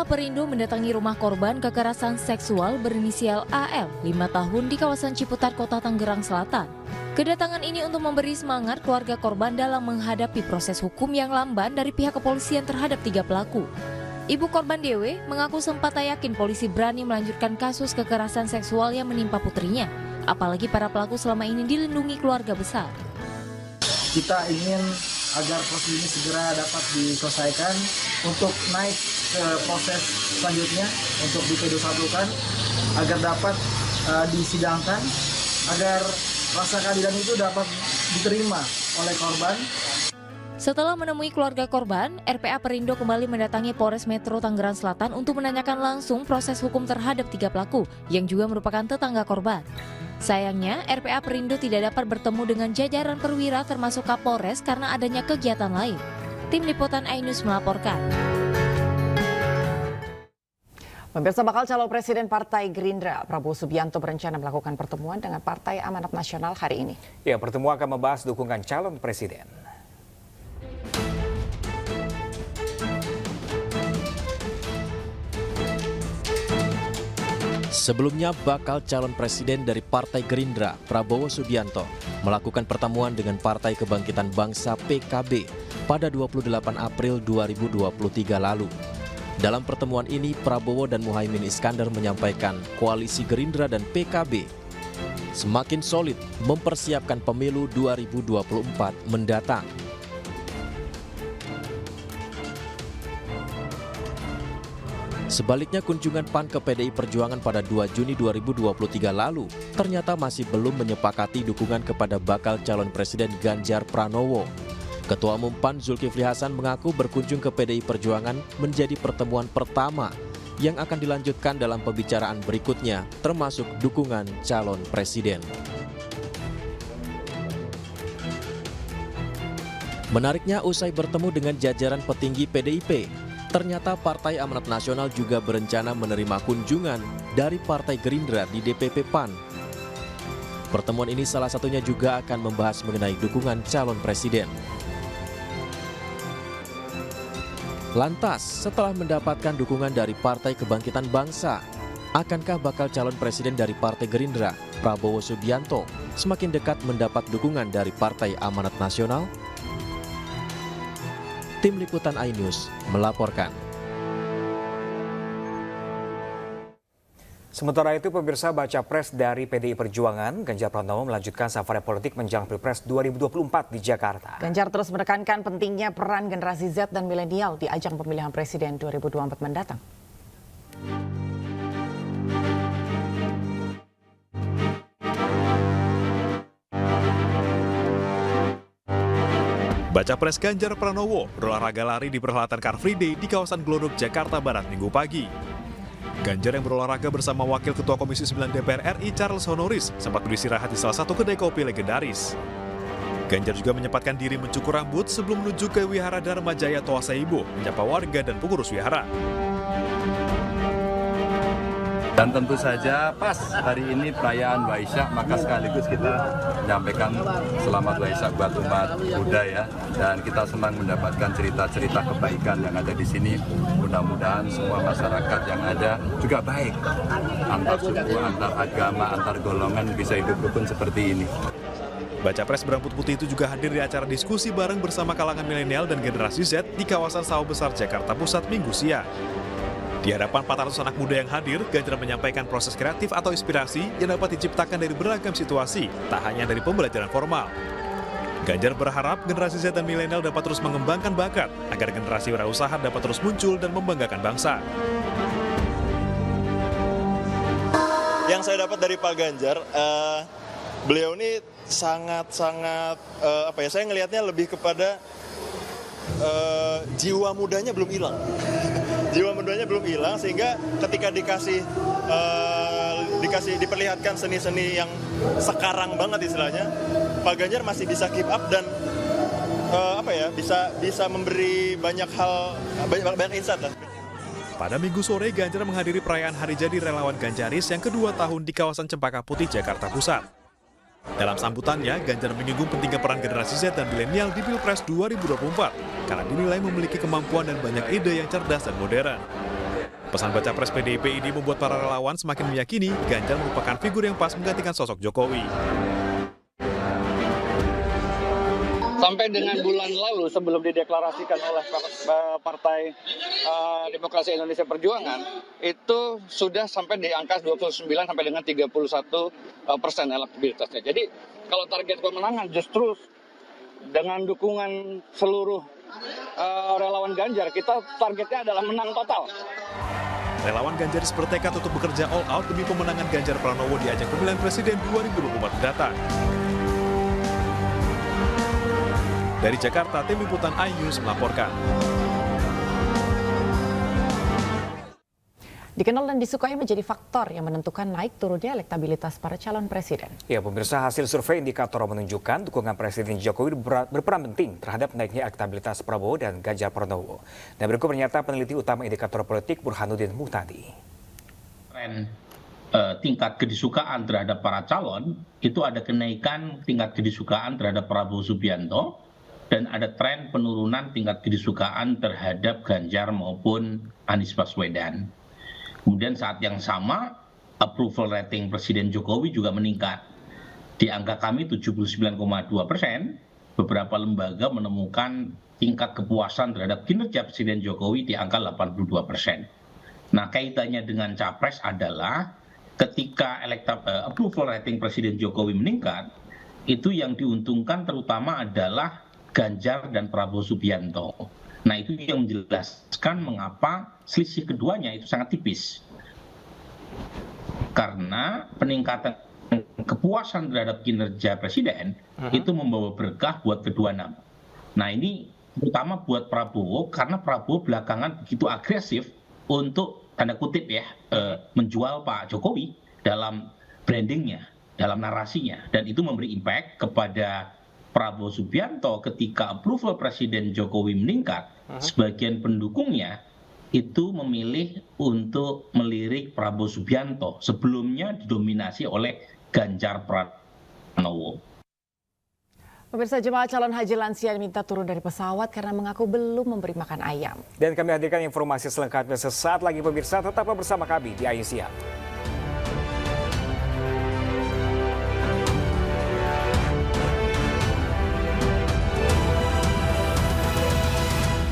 Perindo mendatangi rumah korban kekerasan seksual berinisial AL 5 tahun di kawasan Ciputat, Kota Tangerang Selatan. Kedatangan ini untuk memberi semangat keluarga korban dalam menghadapi proses hukum yang lamban dari pihak kepolisian terhadap 3 pelaku. Ibu korban Dewe mengaku sempat tak yakin polisi berani melanjutkan kasus kekerasan seksual yang menimpa putrinya, apalagi para pelaku selama ini dilindungi keluarga besar. Kita ingin agar proses ini segera dapat diselesaikan untuk naik ke proses selanjutnya untuk dipedosatukan agar dapat disidangkan, agar rasa keadilan itu dapat diterima oleh korban. Setelah menemui keluarga korban, RPA Perindo kembali mendatangi Polres Metro Tangerang Selatan untuk menanyakan langsung proses hukum terhadap 3 pelaku yang juga merupakan tetangga korban. Sayangnya, RPA Perindo tidak dapat bertemu dengan jajaran perwira termasuk Kapolres karena adanya kegiatan lain. Tim Liputan iNews melaporkan. Pemirsa, bakal calon Presiden Partai Gerindra Prabowo Subianto berencana melakukan pertemuan dengan Partai Amanat Nasional hari ini. Ya, pertemuan akan membahas dukungan calon presiden. Sebelumnya, bakal calon presiden dari Partai Gerindra, Prabowo Subianto, melakukan pertemuan dengan Partai Kebangkitan Bangsa (PKB) pada 28 April 2023 lalu. Dalam pertemuan ini, Prabowo dan Muhaimin Iskandar menyampaikan koalisi Gerindra dan PKB semakin solid mempersiapkan pemilu 2024 mendatang. Sebaliknya, kunjungan PAN ke PDI Perjuangan pada 2 Juni 2023 lalu ternyata masih belum menyepakati dukungan kepada bakal calon presiden Ganjar Pranowo. Ketua Umum PAN Zulkifli Hasan mengaku berkunjung ke PDI Perjuangan menjadi pertemuan pertama yang akan dilanjutkan dalam pembicaraan berikutnya, termasuk dukungan calon presiden. Menariknya, usai bertemu dengan jajaran petinggi PDIP, ternyata Partai Amanat Nasional juga berencana menerima kunjungan dari Partai Gerindra di DPP PAN. Pertemuan ini salah satunya juga akan membahas mengenai dukungan calon presiden. Lantas, setelah mendapatkan dukungan dari Partai Kebangkitan Bangsa, akankah bakal calon presiden dari Partai Gerindra, Prabowo Subianto, semakin dekat mendapat dukungan dari Partai Amanat Nasional? Tim Liputan iNews melaporkan. Sementara itu, pemirsa, baca pres dari PDI Perjuangan, Ganjar Pranowo melanjutkan safari politik menjelang Pilpres 2024 di Jakarta. Ganjar terus menekankan pentingnya peran generasi Z dan milenial di ajang pemilihan presiden 2024 mendatang. Baca pres Ganjar Pranowo berolahraga lari di perhelatan Car Free Day di kawasan Glodok, Jakarta Barat Minggu pagi. Ganjar yang berolahraga bersama Wakil Ketua Komisi 9 DPR RI Charles Honoris sempat beristirahat di salah satu kedai kopi legendaris. Ganjar juga menyempatkan diri mencukur rambut sebelum menuju ke Wihara Dharma Jaya Toasaibo menyapa warga dan pengurus wihara. Dan tentu saja pas hari ini perayaan Waisak, maka sekaligus kita menyampaikan selamat Waisak buat umat Buddha ya. Dan kita senang mendapatkan cerita-cerita kebaikan yang ada di sini. Mudah-mudahan semua masyarakat yang ada juga baik. Antar suku, antar agama, antar golongan bisa hidup rukun seperti ini. Baca pres berambut putih itu juga hadir di acara diskusi bareng bersama kalangan milenial dan generasi Z di kawasan Sawah Besar, Jakarta Pusat Minggu siang. Di hadapan 400 anak muda yang hadir, Ganjar menyampaikan proses kreatif atau inspirasi yang dapat diciptakan dari beragam situasi, tak hanya dari pembelajaran formal. Ganjar berharap generasi Z dan milenial dapat terus mengembangkan bakat, agar generasi wirausaha dapat terus muncul dan membanggakan bangsa. Yang saya dapat dari Pak Ganjar, beliau ini sangat-sangat, saya ngelihatnya lebih kepada jiwa mudanya belum hilang. Jiwa mudanya belum hilang, sehingga ketika diperlihatkan seni-seni yang sekarang banget istilahnya, Pak Ganjar masih bisa keep up dan bisa memberi banyak hal, banyak insight lah. Pada Minggu sore, Ganjar menghadiri perayaan Hari Jadi Relawan Ganjaris yang kedua tahun di kawasan Cempaka Putih, Jakarta Pusat. Dalam sambutannya, Ganjar menyinggung pentingnya peran generasi Z dan milenial di Pilpres 2024 karena dinilai memiliki kemampuan dan banyak ide yang cerdas dan modern. Pesan baca pres PDIP ini membuat para relawan semakin meyakini Ganjar merupakan figur yang pas menggantikan sosok Jokowi. Sampai dengan bulan lalu sebelum dideklarasikan oleh Partai Demokrasi Indonesia Perjuangan, itu sudah sampai di angka 29 sampai dengan 31% elektabilitasnya. Jadi kalau target kemenangan justru dengan dukungan seluruh relawan Ganjar, kita targetnya adalah menang total. Relawan Ganjar bertekad untuk bekerja all out demi pemenangan Ganjar Pranowo di ajang pemilihan presiden 2024 mendatang. Dari Jakarta, tim liputan iNews melaporkan. Dikenal dan disukai menjadi faktor yang menentukan naik turunnya elektabilitas para calon presiden. Ya, pemirsa, hasil survei indikator menunjukkan dukungan Presiden Jokowi berperan penting terhadap naiknya elektabilitas Prabowo dan Ganjar Pranowo. Dan berikut pernyataan peneliti utama indikator politik Burhanuddin Muhtadi. Tren tingkat kedisukaan terhadap para calon itu ada kenaikan tingkat kedisukaan terhadap Prabowo Subianto dan ada tren penurunan tingkat kedisukaan terhadap Ganjar maupun Anies Baswedan. Kemudian saat yang sama, approval rating Presiden Jokowi juga meningkat. Di angka kami 79,2%, beberapa lembaga menemukan tingkat kepuasan terhadap kinerja Presiden Jokowi di angka 82%. Nah, kaitannya dengan Capres adalah ketika approval rating Presiden Jokowi meningkat, itu yang diuntungkan terutama adalah Ganjar dan Prabowo Subianto. Nah, itu yang menjelaskan mengapa selisih keduanya itu sangat tipis. Karena peningkatan kepuasan terhadap kinerja presiden itu membawa berkah buat kedua nama. Nah, ini terutama buat Prabowo karena Prabowo belakangan begitu agresif untuk tanda kutip ya menjual Pak Jokowi dalam brandingnya, dalam narasinya, dan itu memberi impact kepada Prabowo Subianto ketika approval Presiden Jokowi meningkat, sebagian pendukungnya itu memilih untuk melirik Prabowo Subianto, sebelumnya didominasi oleh Ganjar Pranowo. Pemirsa, jemaah calon haji lansia diminta turun dari pesawat karena mengaku belum memberi makan ayam. Dan kami hadirkan informasi selengkapnya sesaat lagi, pemirsa. Tetaplah bersama kami di iNews Siang.